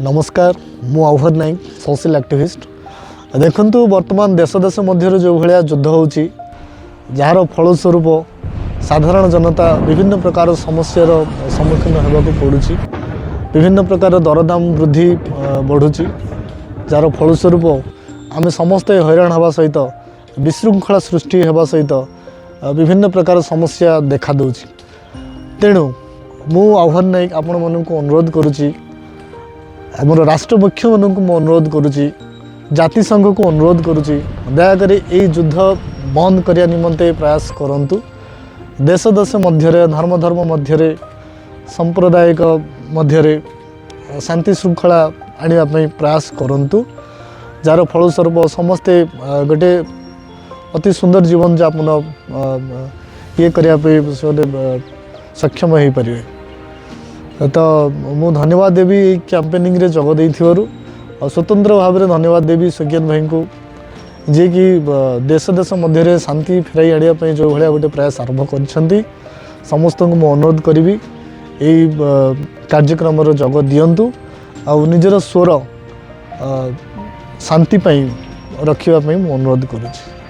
नमस्कार मु अवहर Naik social activist देखु वर्तमान देश देश मध्य जो भाया युद्ध होची जार फलस्वरूप साधारण जनता विभिन्न प्रकार समस्यार सम्मुखीन होगा पड़ुची विभिन्न प्रकार दरदाम वृद्धि बढ़ुची जार फलस्वरूप आम समस्ते हैरान हवा सहित विशृंखला सृष्टि होगा सहित विभिन्न प्रकार समस्या देखा दूची। तेणु मु आह्वान नाइक आपण मानक अनुरोध करुच्ची आमर राष्ट्र मुख्य मानक मु अनुरोध करुच्ची जातिसंघ को अनुरोध करुच्ची दयाकोरी यही युद्ध बंद करने निमंते प्रयास करंतु। देश देश मध्य धर्म मध्य सांप्रदायिक मध्य शांति श्रृंखला आने प्रयास करंतु जार फलस्वरूप समस्ते गोटे अति सुंदर जीवन यापन ये करने सक्षम हो पारे। तो मु धन्यवाद देवी कैंपेनिंग रे जग दे स्वतंत्र भाव में धन्यवाद देवी सुज्ञान भाई को जे कि देश देश मध्य शांति फेराई आने जो भाया गोटे प्रयास आरंभ कर समस्त को मु अनुरोध करी यही कार्यक्रम जग दिंतु आ निजर स्वर शांति रखापी मु अनुरोध करुच्ची।